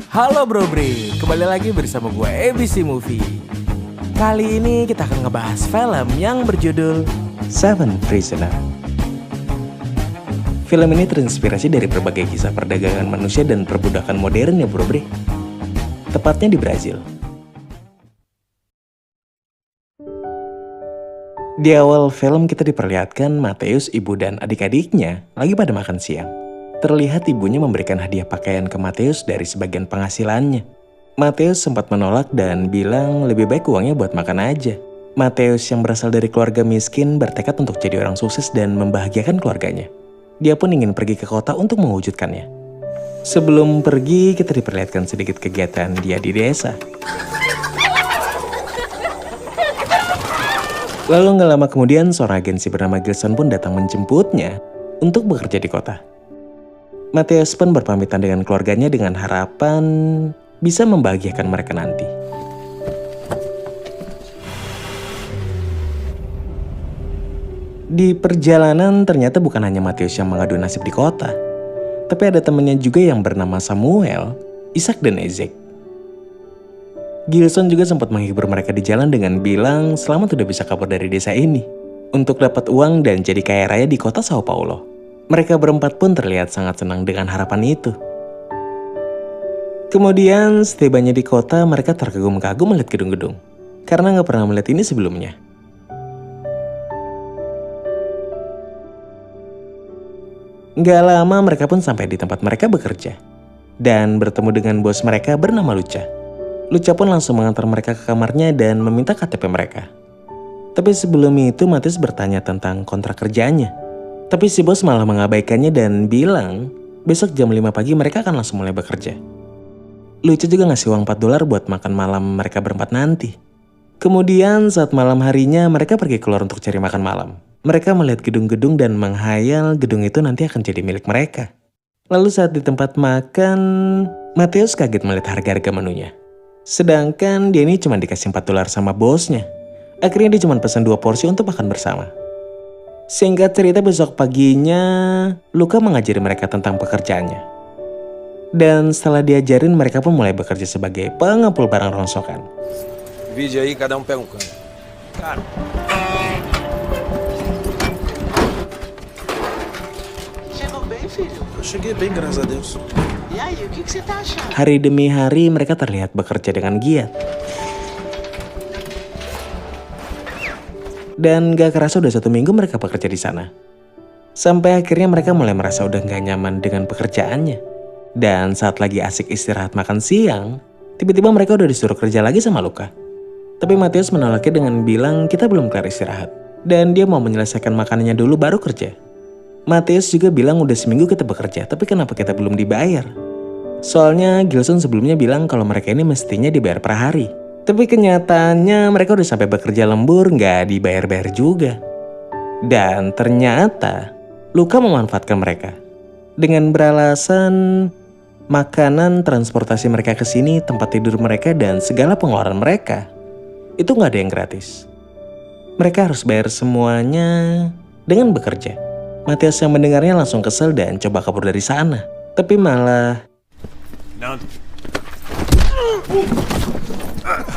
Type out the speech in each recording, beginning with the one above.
Halo Bro Bre, kembali lagi bersama gue ABC Movie. Kali ini kita akan ngebahas film yang berjudul Seven Prisoner. Film ini terinspirasi dari berbagai kisah perdagangan manusia dan perbudakan modern ya Bro Bre. Tepatnya di Brazil. Di awal film kita diperlihatkan Mateus, ibu dan adik-adiknya lagi pada makan siang. Terlihat ibunya memberikan hadiah pakaian ke Mateus dari sebagian penghasilannya. Mateus sempat menolak dan bilang lebih baik uangnya buat makan aja. Mateus yang berasal dari keluarga miskin bertekad untuk jadi orang sukses dan membahagiakan keluarganya. Dia pun ingin pergi ke kota untuk mewujudkannya. Sebelum pergi, kita diperlihatkan sedikit kegiatan dia di desa. Lalu gak lama kemudian, seorang agensi bernama Gilson pun datang menjemputnya untuk bekerja di kota. Mateus pun berpamitan dengan keluarganya dengan harapan bisa membahagiakan mereka nanti. Di perjalanan ternyata bukan hanya Mateus yang mengadu nasib di kota, tapi ada temannya juga yang bernama Samuel, Ishak dan Ezek. Gilson juga sempat menghibur mereka di jalan dengan bilang selamat udah bisa kabur dari desa ini untuk dapat uang dan jadi kaya raya di kota Sao Paulo. Mereka berempat pun terlihat sangat senang dengan harapan itu. Kemudian setibanya di kota, mereka terkagum-kagum melihat gedung-gedung karena nggak pernah melihat ini sebelumnya. Nggak lama mereka pun sampai di tempat mereka bekerja dan bertemu dengan bos mereka bernama Lucha. Lucha pun langsung mengantar mereka ke kamarnya dan meminta KTP mereka. Tapi sebelum itu Mateus bertanya tentang kontrak kerjanya. Tapi si bos malah mengabaikannya dan bilang besok jam 5 pagi mereka akan langsung mulai bekerja. Lucha juga ngasih uang $4 buat makan malam mereka berempat nanti. Kemudian saat malam harinya mereka pergi keluar untuk cari makan malam. Mereka melihat gedung-gedung dan menghayal gedung itu nanti akan jadi milik mereka. Lalu saat di tempat makan, Mateus kaget melihat harga-harga menunya. Sedangkan dia ini cuma dikasih $4 sama bosnya. Akhirnya dia cuma pesan 2 porsi untuk makan bersama. Singkat cerita besok paginya, Luca mengajari mereka tentang pekerjaannya. Dan setelah diajarin mereka pun mulai bekerja sebagai pengepul barang rongsokan. Vide aí, cada pega canto. Cara. Chegou bem, filho? Eu cheguei bem, graças a Deus. E aí, o que você tá achando? Hari demi hari mereka terlihat bekerja dengan giat. Dan gak kerasa udah 1 minggu mereka bekerja di sana. Sampai akhirnya mereka mulai merasa udah gak nyaman dengan pekerjaannya. Dan saat lagi asik istirahat makan siang, tiba-tiba mereka udah disuruh kerja lagi sama Luca. Tapi Mateus menolaknya dengan bilang kita belum kelar istirahat. Dan dia mau menyelesaikan makanannya dulu baru kerja. Mateus juga bilang udah seminggu kita bekerja, tapi kenapa kita belum dibayar? Soalnya Gilson sebelumnya bilang kalau mereka ini mestinya dibayar per hari. Tapi kenyataannya mereka udah sampai bekerja lembur nggak dibayar-bayar juga. Dan ternyata Luca memanfaatkan mereka. Dengan beralasan makanan, transportasi mereka ke sini, tempat tidur mereka, dan segala pengeluaran mereka. Itu nggak ada yang gratis. Mereka harus bayar semuanya dengan bekerja. Mateus yang mendengarnya langsung kesel dan coba kabur dari sana. Tapi malah...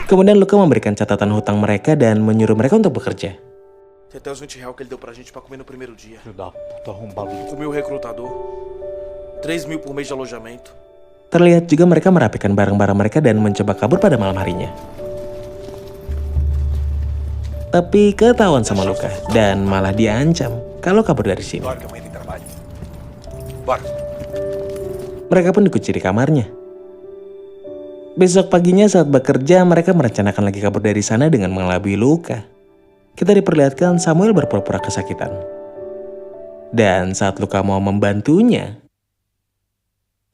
Kemudian Luca memberikan catatan hutang mereka dan menyuruh mereka untuk bekerja. Tem até os R$20 que ele deu pra gente pra comer no primeiro dia. Filho da puta arrombado. Comi o recrutador. 3.000 por mês de alojamento. Terlihat juga mereka merapikan barang-barang mereka dan mencoba kabur pada malam harinya. Tapi ketahuan sama Luca dan malah diancam kalau kabur dari sini. Bora que amanhã tem trabalho. Bora. Mereka pun dikunci di kamarnya. Besok paginya saat bekerja, mereka merencanakan lagi kabur dari sana dengan mengelabui Luca. Kita diperlihatkan Samuel berpura-pura kesakitan. Dan saat Luca mau membantunya,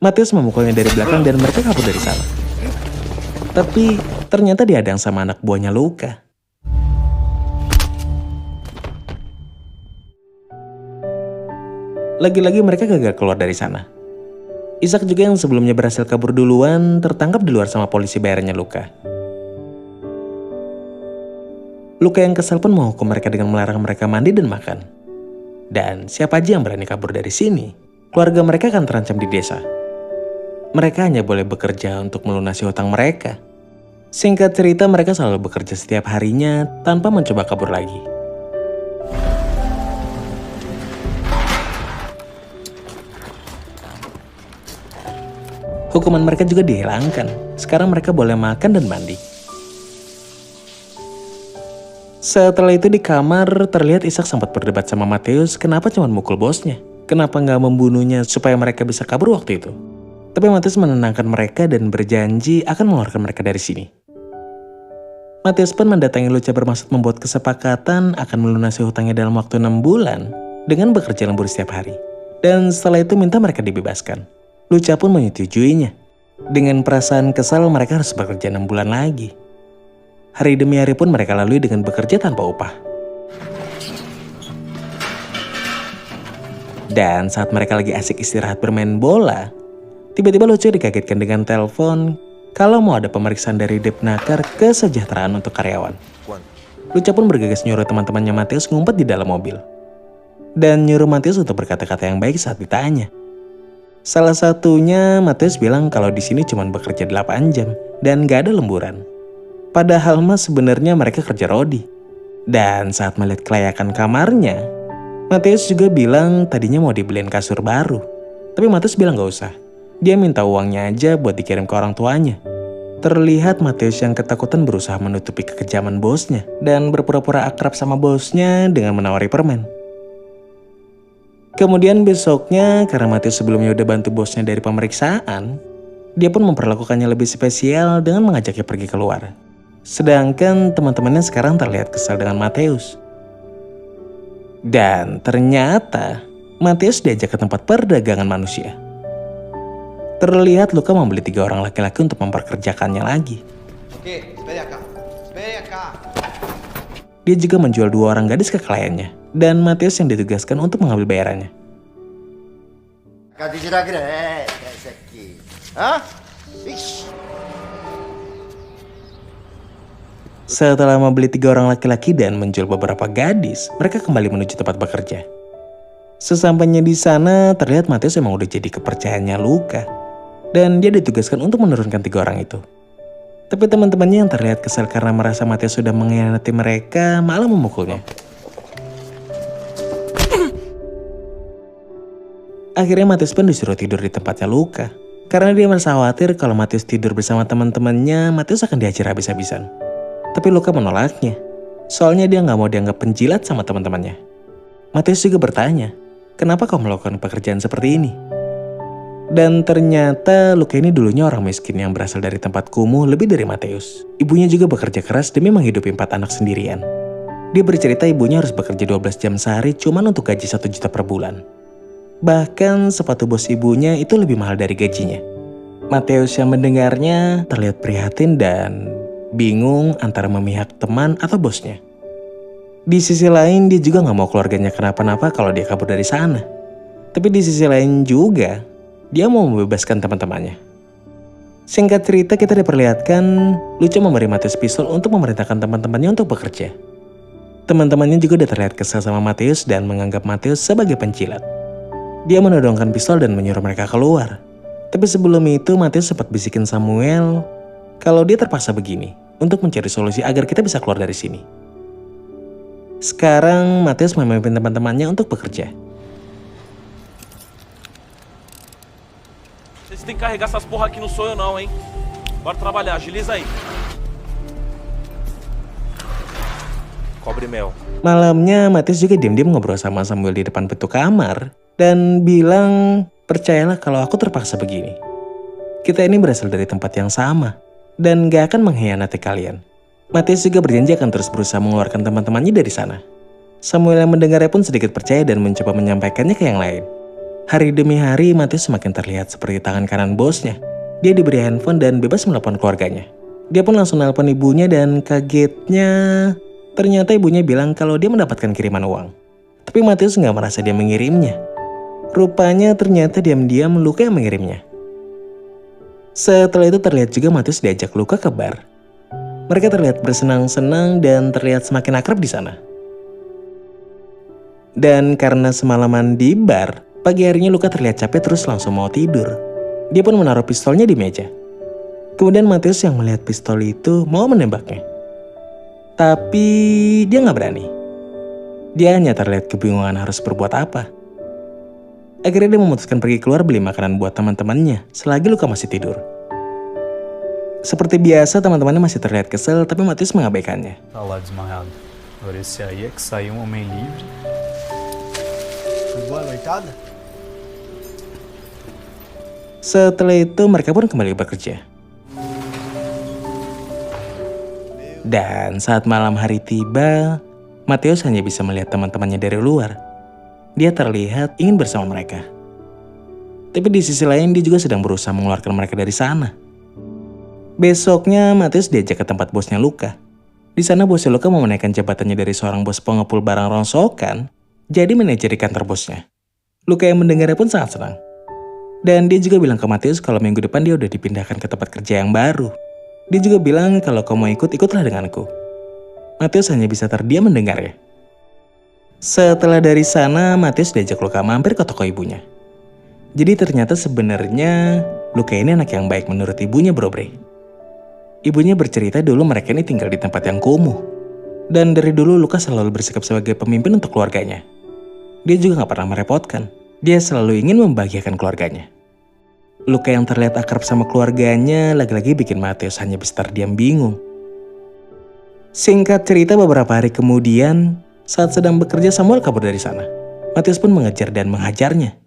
Mateus memukulnya dari belakang dan mereka kabur dari sana. Tapi ternyata dihadang sama anak buahnya Luca. Lagi-lagi mereka gagal keluar dari sana. Ishak juga yang sebelumnya berhasil kabur duluan tertangkap di luar sama polisi bayarannya Luca. Luca yang kesal pun menghukum mereka dengan melarang mereka mandi dan makan. Dan siapa aja yang berani kabur dari sini, keluarga mereka akan terancam di desa. Mereka hanya boleh bekerja untuk melunasi hutang mereka. Singkat cerita, mereka selalu bekerja setiap harinya tanpa mencoba kabur lagi. Hukuman mereka juga dihilangkan. Sekarang mereka boleh makan dan mandi. Setelah itu di kamar, terlihat Ishak sempat berdebat sama Matthews kenapa cuma mukul bosnya. Kenapa nggak membunuhnya supaya mereka bisa kabur waktu itu. Tapi Matthews menenangkan mereka dan berjanji akan mengeluarkan mereka dari sini. Matthews pun mendatangi Lucha bermaksud membuat kesepakatan akan melunasi hutangnya dalam waktu 6 bulan dengan bekerja lembur setiap hari. Dan setelah itu minta mereka dibebaskan. Lucha pun menyetujuinya. Dengan perasaan kesal mereka harus bekerja 6 bulan lagi. Hari demi hari pun mereka lalui dengan bekerja tanpa upah. Dan saat mereka lagi asik istirahat bermain bola, tiba-tiba Lucha dikagetkan dengan telepon kalau mau ada pemeriksaan dari Depnaker kesejahteraan untuk karyawan. Lucha pun bergegas nyuruh teman-temannya Matthews ngumpet di dalam mobil. Dan nyuruh Matthews untuk berkata-kata yang baik saat ditanya. Salah satunya Matthews bilang kalau di sini cuma bekerja 8 jam dan gak ada lemburan. Padahal mas sebenarnya mereka kerja rodi. Dan saat melihat kelayakan kamarnya, Matthews juga bilang tadinya mau dibeliin kasur baru. Tapi Matthews bilang gak usah. Dia minta uangnya aja buat dikirim ke orang tuanya. Terlihat Matthews yang ketakutan berusaha menutupi kekejaman bosnya dan berpura-pura akrab sama bosnya dengan menawari permen. Kemudian besoknya, karena Matthews sebelumnya udah bantu bosnya dari pemeriksaan, dia pun memperlakukannya lebih spesial dengan mengajaknya pergi keluar. Sedangkan teman-temannya sekarang terlihat kesal dengan Matthews. Dan ternyata, Matthews diajak ke tempat perdagangan manusia. Terlihat Luca membeli 3 orang laki-laki untuk memperkerjakannya lagi. Oke, espere acá. Espere acá. Dia juga menjual 2 orang gadis ke kliennya. Dan Matthews yang ditugaskan untuk mengambil bayarannya. Cadê tirar grande esse aqui? Hã? Ixi. Setelah membeli 3 orang laki-laki dan menjual beberapa gadis, mereka kembali menuju tempat bekerja. Sesampainya di sana, terlihat Matthews emang udah jadi kepercayaannya Luca. Dan dia ditugaskan untuk menurunkan 3 orang itu. Tapi teman-temannya yang terlihat kesal karena merasa Matthews sudah mengkhianati mereka malah memukulnya. Akhirnya Matthews pun disuruh tidur di tempatnya Luca. Karena dia merasa khawatir kalau Matthews tidur bersama teman-temannya, Matthews akan diajar habis-habisan. Tapi Luca menolaknya. Soalnya dia nggak mau dianggap penjilat sama teman-temannya. Matthews juga bertanya, kenapa kau melakukan pekerjaan seperti ini? Dan ternyata Luca ini dulunya orang miskin yang berasal dari tempat kumuh lebih dari Matthews. Ibunya juga bekerja keras demi menghidupi 4 anak sendirian. Dia bercerita ibunya harus bekerja 12 jam sehari cuman untuk gaji 1 juta per bulan. Bahkan sepatu bos ibunya itu lebih mahal dari gajinya. Matthews yang mendengarnya terlihat prihatin dan bingung antara memihak teman atau bosnya. Di sisi lain dia juga gak mau keluarganya kenapa-napa kalau dia kabur dari sana. Tapi di sisi lain juga dia mau membebaskan teman-temannya. Singkat cerita kita diperlihatkan Lucha memberi Matthews pistol untuk memerintahkan teman-temannya untuk bekerja. Teman-temannya juga udah terlihat kesal sama Matthews dan menganggap Matthews sebagai penjilat. Dia menodongkan pistol dan menyuruh mereka keluar. Tapi sebelum itu Matthews sempat bisikin Samuel kalau dia terpaksa begini untuk mencari solusi agar kita bisa keluar dari sini. Sekarang Matthews memimpin teman-temannya untuk bekerja. Vocês têm que carregar essas porra aqui, não sou eu não, hein? Bora trabalhar, agiliza aí. Cobre mel. Malamnya Matthews juga diam-diam ngobrol sama Samuel di depan pintu kamar dan bilang, percayalah kalau aku terpaksa begini. Kita ini berasal dari tempat yang sama dan gak akan mengkhianati kalian. Matthews juga berjanji akan terus berusaha mengeluarkan teman-temannya dari sana. Samuel yang mendengarnya pun sedikit percaya dan mencoba menyampaikannya ke yang lain. Hari demi hari Matthews semakin terlihat seperti tangan kanan bosnya. Dia diberi handphone dan bebas menelpon keluarganya. Dia pun langsung nelpon ibunya dan kagetnya ternyata ibunya bilang kalau dia mendapatkan kiriman uang. Tapi Matthews gak merasa dia mengirimnya. Rupanya ternyata diam-diam Luca yang mengirimnya. Setelah itu terlihat juga Matthews diajak Luca ke bar. Mereka terlihat bersenang-senang dan terlihat semakin akrab di sana. Dan karena semalaman di bar, pagi harinya Luca terlihat capek terus langsung mau tidur. Dia pun menaruh pistolnya di meja. Kemudian Matius yang melihat pistol itu mau menembaknya. Tapi dia nggak berani. Dia hanya terlihat kebingungan harus berbuat apa. Akhirnya dia memutuskan pergi keluar beli makanan buat teman-temannya selagi Luka masih tidur. Seperti biasa teman-temannya masih terlihat kesel tapi Matius mengabaikannya. Tá lá desmaiado. Agora esse aí é que saiu um homem livre. Boa noitada? Setelah itu mereka pun kembali bekerja. Dan saat malam hari tiba, Matius hanya bisa melihat teman-temannya dari luar. Dia terlihat ingin bersama mereka. Tapi di sisi lain dia juga sedang berusaha mengeluarkan mereka dari sana. Besoknya Matius diajak ke tempat bosnya Luka. Di sana bosnya Luka mau menaikkan jabatannya dari seorang bos pengepul barang rongsokan jadi manajer di kantor bosnya. Luka yang mendengarnya pun sangat senang. Dan dia juga bilang ke Matius kalau minggu depan dia udah dipindahkan ke tempat kerja yang baru. Dia juga bilang kalau kau mau ikut, ikutlah denganku. Matius hanya bisa terdiam mendengarnya. Setelah dari sana, Matius diajak Luka mampir ke toko ibunya. Jadi ternyata sebenarnya Luka ini anak yang baik menurut ibunya, Bro Bre. Ibunya bercerita dulu mereka ini tinggal di tempat yang kumuh. Dan dari dulu Luka selalu bersikap sebagai pemimpin untuk keluarganya. Dia juga gak pernah merepotkan. Dia selalu ingin membahagiakan keluarganya. Luka yang terlihat akrab sama keluarganya lagi-lagi bikin Matius hanya bisa terdiam bingung. Singkat cerita beberapa hari kemudian, saat sedang bekerja Samuel kabur dari sana. Matius pun mengejar dan menghajarnya.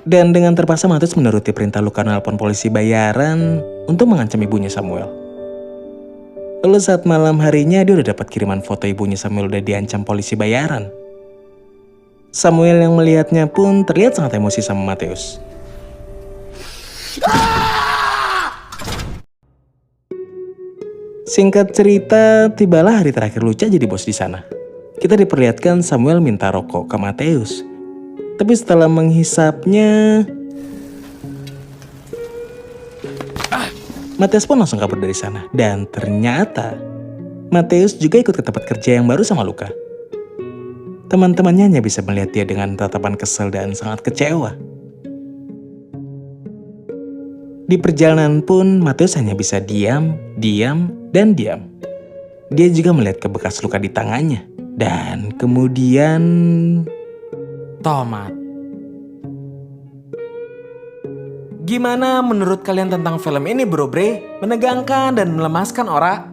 Dan dengan terpaksa Matius menuruti perintah Luka menelpon polisi bayaran untuk mengancam ibunya Samuel. Lalu saat malam harinya dia udah dapat kiriman foto ibunya Samuel udah diancam polisi bayaran. Samuel yang melihatnya pun terlihat sangat emosi sama Matius. Singkat cerita, tibalah hari terakhir Luca jadi bos di sana. Kita diperlihatkan Samuel minta rokok ke Matius. Tapi setelah menghisapnya, Matius pun langsung kabur dari sana. Dan ternyata, Matius juga ikut ke tempat kerja yang baru sama Luka. Teman-temannya hanya bisa melihat dia dengan tatapan kesel dan sangat kecewa. Di perjalanan pun, Matius hanya bisa diam, dan diam. Dia juga melihat ke bekas luka di tangannya. Dan kemudian... Tomat. Gimana menurut kalian tentang film ini, Bro Bre? Menegangkan dan melemaskan, ora?